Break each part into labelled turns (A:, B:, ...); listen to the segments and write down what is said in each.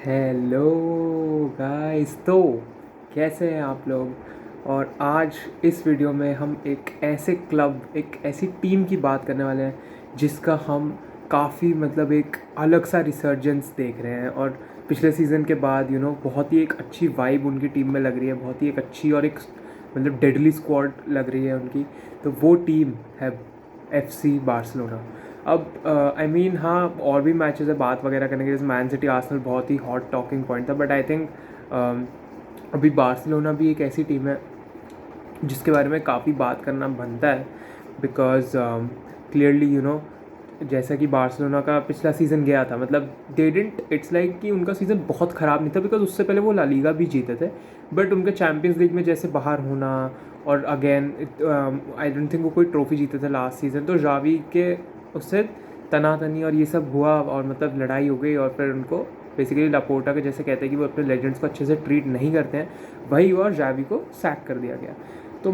A: Hello guys. तो कैसे हैं आप लोग। और आज इस वीडियो में हम एक ऐसे क्लब, एक ऐसी टीम की बात करने वाले हैं जिसका हम काफ़ी एक अलग सा रिसर्जेंस देख रहे हैं। और पिछले सीज़न के बाद बहुत ही एक अच्छी वाइब उनकी टीम में लग रही है, बहुत ही एक अच्छी और एक डेडली स्क्वाड लग रही है उनकी। तो वो टीम है FC बार्सिलोना। अब हाँ, और भी मैचेस है बात वगैरह करने के, जैसे मैन सिटी आर्सेनल बहुत ही हॉट टॉकिंग पॉइंट था, बट आई थिंक अभी बार्सिलोना भी एक ऐसी टीम है जिसके बारे में काफ़ी बात करना बनता है। बिकॉज क्लियरली जैसा कि बार्सिलोना का पिछला सीज़न गया था, दे डिडंट, इट्स लाइक कि उनका सीज़न बहुत ख़राब नहीं था, बिकॉज उससे पहले वो ला लीगा भी जीते थे। बट उनके चैम्पियंस लीग में जैसे बाहर होना, और अगेन आई डोंट थिंक वो कोई ट्रॉफी जीते थे लास्ट सीज़न, तो जावी के उससे तनातनी और ये सब हुआ, और लड़ाई हो गई, और फिर उनको बेसिकली लापोर्टा के जैसे कहते हैं कि वो अपने लेजेंड्स को अच्छे से ट्रीट नहीं करते हैं, वही हुआ और जावी को सैक कर दिया गया। तो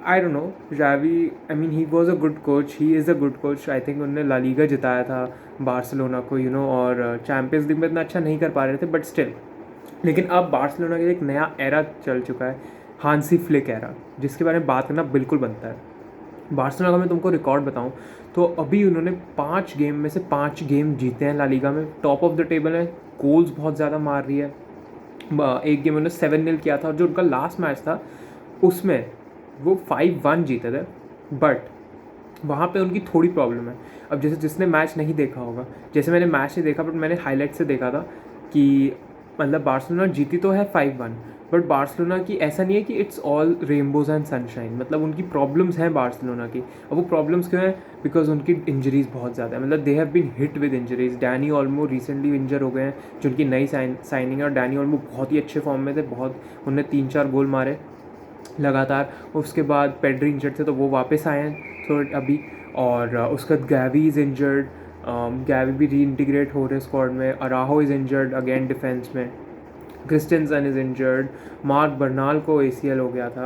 A: I don't know, Xavi, I mean he was a good coach, he is a good coach. I think उन्होंने ला लीगा जिताया था बार्सिलोना को, और चैम्पियंस लीग में इतना अच्छा नहीं कर पा रहे थे, बट स्टिल। लेकिन अब बार्सिलोना के एक नया एरा चल चुका है, हांसी फ्लिक एरा, जिसके बारे में बात करना बिल्कुल बनता है। बार्सिलोना का मैं तुमको रिकॉर्ड बताऊं तो अभी उन्होंने 5 गेम में से 5 गेम जीते हैं ला लीगा में, टॉप ऑफ द टेबल है, गोल्स बहुत ज़्यादा मार रही है। एक गेम उन्होंने 7-0 किया था, और जो उनका लास्ट मैच था उसमें वो 5-1 जीते थे। बट वहाँ पे उनकी थोड़ी प्रॉब्लम है। अब जैसे जिसने मैच नहीं देखा होगा, जैसे मैंने मैच नहीं देखा बट मैंने हाईलाइट से देखा था कि बार्सिलोना जीती तो है 5-1, बट बार्सिलोना की ऐसा नहीं है कि it's all rainbows and sunshine, उनकी प्रॉब्लम्स हैं बार्सिलोना की। अब वो प्रॉब्लम्स क्यों हैं? बिकॉज उनकी इंजरीज बहुत ज़्यादा है, they have been hit with injuries. Dani Olmo recently injure हो गए हैं, जो उनकी नई साइनिंग है, और डैनी ऑल्मो बहुत ही अच्छे फॉर्म में थे, बहुत उनने 3-4 गोल मारे लगातार। उसके बाद पेड्री इंजर्ड थे, तो वो वापस आए हैं थोड़े अभी। और उसके बाद गैवी इज़ इंजर्ड, गैवी भी री इंटीग्रेट हो रहे स्क्वाड में। Araujo is injured again defence में, Christensen is injured, Marc Bernal को ACL हो गया था।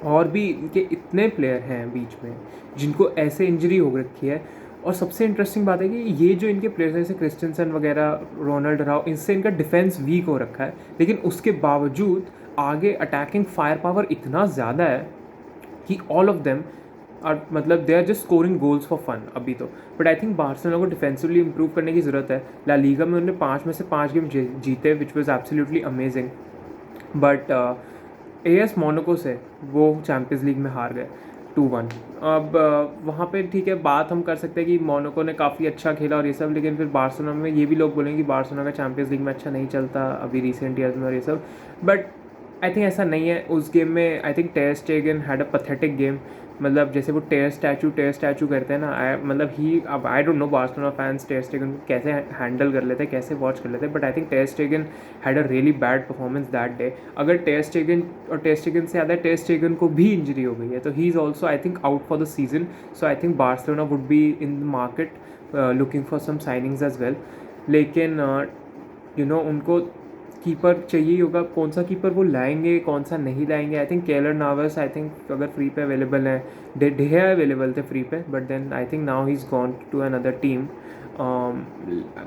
A: और भी इनके इतने प्लेयर हैं बीच में जिनको ऐसे इंजरी हो रखी है। और सबसे इंटरेस्टिंग बात है कि ये जो इनके प्लेयर्स हैं, जैसे क्रिस्टेंसन वगैरह, रोनाल्ड राव, इनसे इनका डिफेंस वीक हो रखा है, लेकिन उसके बावजूद आगे अटैकिंग फायर पावर इतना ज़्यादा है कि ऑल ऑफ देम और they are just scoring goals for fun अभी तो। बट आई थिंक बार्सिलोना को डिफेंसिवली इंप्रूव करने की ज़रूरत है। ला लीगा में उन्होंने 5 में से 5 गेम जीते, which was absolutely amazing. But AS Monaco से वो चैम्पियंस लीग में हार गए 2-1। अब वहाँ पे ठीक है, बात हम कर सकते हैं कि मोनाको ने काफ़ी अच्छा खेला और ये सब, लेकिन फिर बार्सिलोना में ये भी लोग बोलेंगे कि बार्सिलोना का चैम्पियंस लीग में अच्छा नहीं चलता अभी रिसेंट ईयर्स में और ये सब। बट आई थिंक ऐसा नहीं है। उस गेम में आई थिंक टेर स्टेगन हैड अ पथेटिक गेम। जैसे वो टेर स्टैचू करते हैं ना, ही, अब आई डोंट नो बार्सिलोना फैंस टेर स्टेगन को कैसे हैंडल कर लेते हैं, कैसे वॉच कर लेते हैं, बट आई थिंक टेर स्टेगन had a really bad performance that day. अगर टेर स्टेगन से ज़्यादा टेर स्टेगन को भी इंजरी हो गई है, तो he is also I think out for the season. So I think Barcelona would be in the market looking for some signings as well. लेकिन उनको कीपर चाहिए ही होगा, कौन सा कीपर वो लाएंगे, कौन सा नहीं लाएंगे। I think Keylor Navas, I think अगर फ्री पे अवेलेबल है, डेहिया अवेलेबल थे फ्री पे, but then I think now he is gone to another team,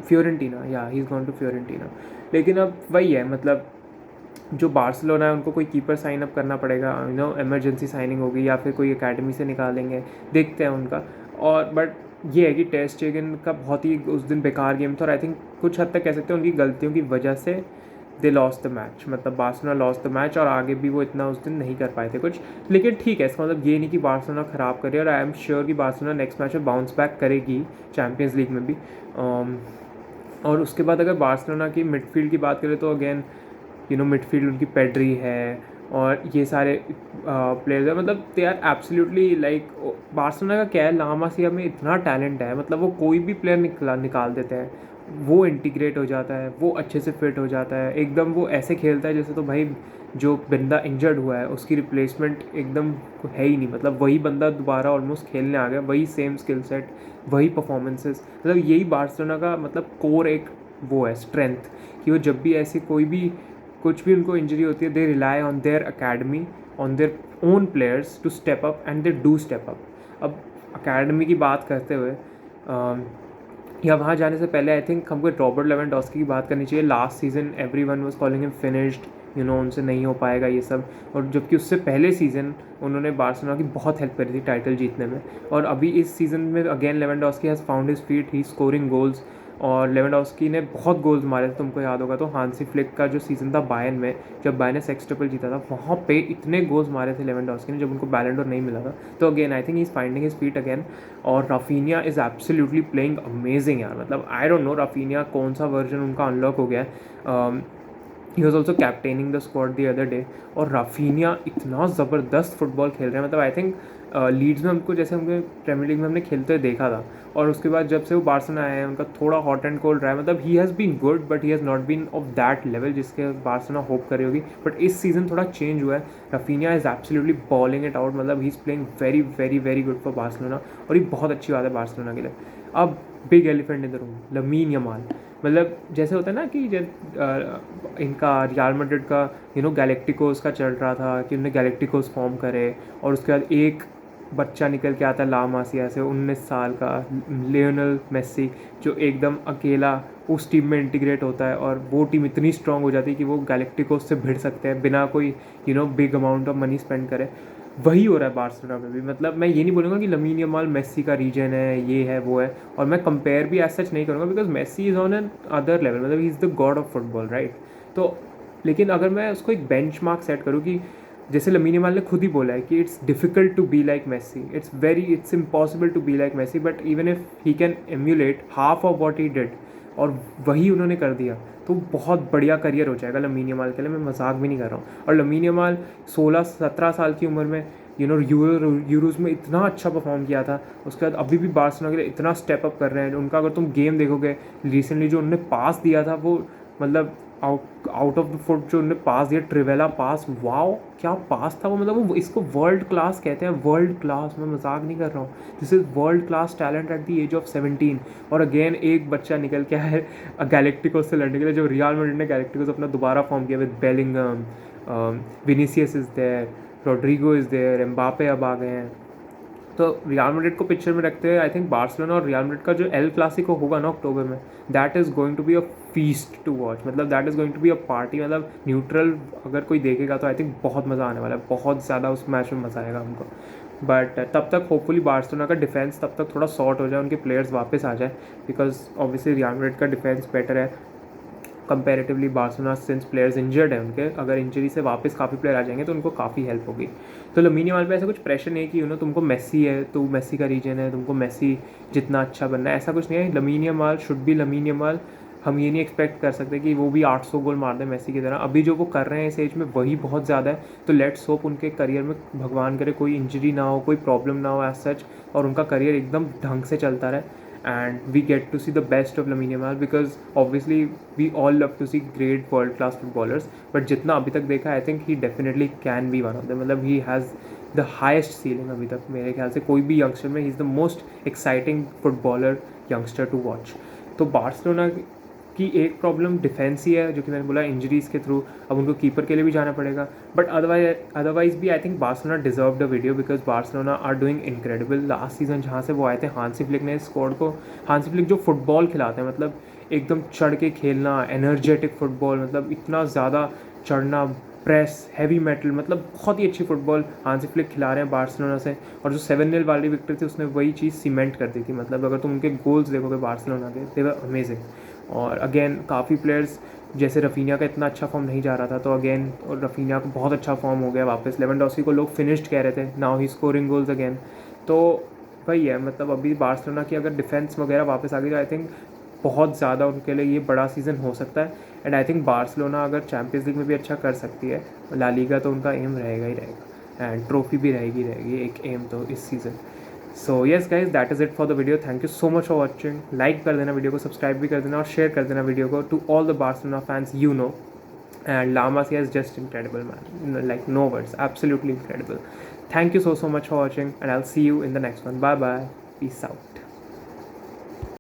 A: Fiorentina, या he is gone to Fiorentina. लेकिन अब वही है, जो बार्सिलोना है उनको कोई कीपर साइन अप करना पड़ेगा, इमरजेंसी साइनिंग होगी, या फिर कोई एकेडमी से निकालेंगे, देखते हैं उनका। और बट ये है कि टेर स्टेगन का बहुत ही उस दिन बेकार गेम था, और आई थिंक कुछ हद तक कह सकते हैं उनकी गलतियों की वजह से they lost the match, Barcelona lost the match, और आगे भी वो इतना उस दिन नहीं कर पाए थे कुछ। लेकिन ठीक है, इसका ये नहीं कि बार्सिलोना ख़राब करे, और आई एम श्योर कि बार्सिलोना नेक्स्ट मैच में बाउंस बैक करेगी चैम्पियंस लीग में भी। और उसके बाद अगर बार्सिलोना की मिडफील्ड की बात करें, तो अगेन मिडफील्ड उनकी पेड्री है, और ये सारे प्लेयर्स हैं, they are absolutely like, Barcelona का क्या है, ला मासिया में इतना टैलेंट है, वो कोई भी प्लेयर निकाल देते हैं, वो इंटीग्रेट हो जाता है, वो अच्छे से फिट हो जाता है एकदम, वो ऐसे खेलता है जैसे तो भाई जो बंदा इंजर्ड हुआ है उसकी रिप्लेसमेंट एकदम है ही नहीं, वही बंदा दोबारा ऑलमोस्ट खेलने आ गया, वही सेम स्किल सेट, वही परफॉर्मेंसेस, यही बार्सिलोना का कोर एक वो है स्ट्रेंथ, कि वो जब भी ऐसे कोई भी कुछ भी उनको इंजरी होती है, they rely on their academy, on their own players to step up, and they do step up. अब अकेडमी की बात करते हुए या वहाँ जाने से पहले आई थिंक हमको रॉबर्ट लेवेंडोस्की की बात करनी चाहिए। Last season everyone was calling him finished, उनसे नहीं हो पाएगा ये सब, और जबकि उससे पहले सीज़न उन्होंने बार्सिलोना की बहुत हेल्प करी थी टाइटल जीतने में। और अभी इस सीज़न में again Lewandowski has found his feet, he scoring goals. और लेवेंडोस्की ने बहुत गोल्स मारे थे, तुमको याद होगा तो हांसी फ्लिक का जो सीज़न था बायर्न में, जब बायर्न ने सेक्सटपल जीता था, वहाँ पे इतने गोल्स मारे थे लेवेंडोस्की ने जब उनको बैलन डोर नहीं मिला था। तो again I think he is finding his feet again. और Raphinha is absolutely playing amazing यार, मतलब आई डोंट नो राफीनिया कौन सा वर्जन उनका अनलॉक हो गया है। He was also captaining the squad the other day, और राफीनिया इतना ज़बरदस्त फुटबॉल खेल रहे हैं। मतलब आई थिंक लीड्स में हमको, जैसे हमने प्रीमियर लीग में हमने खेलते हुए देखा था, और उसके बाद जब से वो बार्सिलोना आए हैं उनका थोड़ा हॉट एंड कोल्ड रहा है। मतलब he has been good but he has not been of that level जिसके बार्सिलोना होप कर रही होगी। बट इस सीज़न थोड़ा चेंज हुआ है, Raphinha is absolutely balling it out, मतलब he is playing very very very good for Barcelona, और ये बहुत अच्छी बात है बार्सिलोना के लिए। अब big elephant in the room, Lamine Yamal. मतलब जैसे होता है ना कि इनका रियल मैड्रिड का गैलेक्टिकोस का चल रहा था कि उन्होंने गैलेक्टिकोस फॉर्म करे, और उसके बाद एक बच्चा निकल के आता है ला मासिया से, 19 साल का लियोनेल मेसी, जो एकदम अकेला उस टीम में इंटीग्रेट होता है, और वो टीम इतनी स्ट्रांग हो जाती है कि वो गैलेक्टिकोस से भिड़ सकते हैं बिना कोई big amount of money spend करे। वही हो रहा है बार्सिलोना में भी। मतलब मैं ये नहीं बोलूँगा कि लमीन यमाल मेसी का रीजन है, ये है वो है, और मैं कंपेयर भी एज सच नहीं करूँगा because Messi is on another level, मतलब he is the god of football, right. तो लेकिन अगर मैं उसको एक बेंच मार्क सेट करूँ कि जैसे लमीन यमाल ने खुद ही बोला है कि it's difficult to be like Messi, it's impossible to be like Messi, but even if he can emulate half of what he did, और वही उन्होंने कर दिया, तो बहुत बढ़िया करियर हो जाएगा लमीन यमाल के लिए। मैं मजाक भी नहीं कर रहा हूँ। और लमीन यमाल 16-17 साल की उम्र में यूरोज़ में इतना अच्छा परफॉर्म किया था, उसके बाद अभी भी बार्सिलोना के लिए इतना स्टेप अप कर रहे हैं। उनका अगर तुम गेम देखोगे रिसेंटली जो उन्होंने पास दिया था, वो मतलब आउट ऑफ द फुट जो उन्होंने पास दिया, ट्रिवेला पास, वाओ क्या पास था वो। मतलब वो इसको वर्ल्ड क्लास कहते हैं, वर्ल्ड क्लास, मैं मजाक नहीं कर रहा हूँ। This is world class talent at the age of 17। और अगेन एक बच्चा निकल के है गैलेक्टिकोस से लड़ने के लिए, जो रियल मैड्रिड ने गैलेक्टिकोस अपना दोबारा फॉर्म किया with Bellingham, Vinicius is there, Rodrygo is there, Mbappe अब आ गए हैं। तो रियल मैड्रिड को पिक्चर में रखते हुए आई थिंक बार्सिलोना और रियल मैड्रिड का जो एल क्लासिको होगा ना अक्टूबर में, that is going to be a feast to watch, मतलब that is going to be a party. मतलब न्यूट्रल अगर कोई देखेगा तो आई थिंक बहुत मज़ा आने वाला है, बहुत ज़्यादा उस मैच में मज़ा आएगा हमको। बट तब तक होपफुली बार्सिलोना का डिफेंस तब तक थोड़ा सॉर्ट हो जाए, उनके प्लेयर्स वापस आ जाए, बिकॉज ऑब्वियसली रियल मैड्रिड का डिफेंस बेटर है comparatively Barcelona, since players injured है उनके। अगर इंजरी से वापस काफ़ी प्लेयर आ जाएंगे तो उनको काफ़ी हेल्प होगी। तो लमीन यमाल पे ऐसा कुछ प्रेशर नहीं है कि तुमको मेसी है तो मेसी का रीजन है, तुमको मेसी जितना अच्छा बनना है, ऐसा कुछ नहीं है। Lamine Yamal should be Lamine Yamal. हम ये नहीं एक्सपेक्ट कर सकते कि वो भी 800 गोल मार दें मेसी की तरह। अभी जो वो कर रहे हैं इस एज में वही बहुत ज़्यादा है। तो लेट्स होप उनके करियर में भगवान करे कोई इंजरी ना हो, कोई प्रॉब्लम ना हो एज सच, और उनका करियर एकदम ढंग से चलता रहे, and we get to see the best of Lamine Yamal, because obviously we all love to see great world class footballers, but जितना अभी तक देखा I think he definitely can be one of them। मतलब he has the highest ceiling अभी तक मेरे ख्याल से कोई भी यंगस्टर में, he is the most exciting footballer youngster to watch। तो बार्सिलोना की एक प्रॉब्लम डिफेंस ही है, जो कि मैंने बोला इंजरीज़ के थ्रू अब उनको कीपर के लिए भी जाना पड़ेगा। बट अदरवाइज भी I think Barcelona deserve the video, because Barcelona are doing incredible. Last season जहाँ से वो आए थे, हांसी फ्लिक ने स्क्वाड को, हांसी फ्लिक जो फुटबॉल खिलाते हैं, मतलब एकदम चढ़ के खेलना, एनर्जेटिक फुटबॉल, मतलब इतना ज़्यादा चढ़ना, प्रेस, हैवी मेटल, मतलब बहुत ही अच्छी फुटबॉल हांसी फ्लिक खिला रहे हैं बार्सिलोना से। और जो 7-0 वाली विक्ट्री थी उसने वही चीज़ सीमेंट कर दी थी। मतलब अगर तुम उनके गोल्स देखोगे बार्सिलोना के, दे वर अमेजिंग। और अगेन काफ़ी प्लेयर्स, जैसे रफीनिया का इतना अच्छा फॉर्म नहीं जा रहा था, तो अगेन और रफीनिया को बहुत अच्छा फॉर्म हो गया वापस। लेवेंडोस्की को लोग फिनिश्ड कह रहे थे, now he scoring goals again. तो वही है, मतलब अभी बार्सिलोना की अगर डिफेंस वगैरह वापस आ गई तो आई थिंक बहुत ज़्यादा उनके लिए ये बड़ा सीज़न हो सकता है। एंड आई थिंक बार्सिलोना अगर चैम्पियंस लीग में भी अच्छा कर सकती है, ला लीगा तो उनका एम रहेगा ही रहेगा, एंड ट्रॉफी भी रहेगी एक एम तो इस season. So yes guys, that is it for the video. Thank you so much for watching. Like कर देना वीडियो को, सब्सक्राइब भी कर देना, और शेयर कर देना वीडियो को to all the Barcelona fans you know. And La Masia is just incredible, man. Like no words, absolutely incredible. Thank you so much for watching, and I'll see you in the next one. Bye bye. Peace out.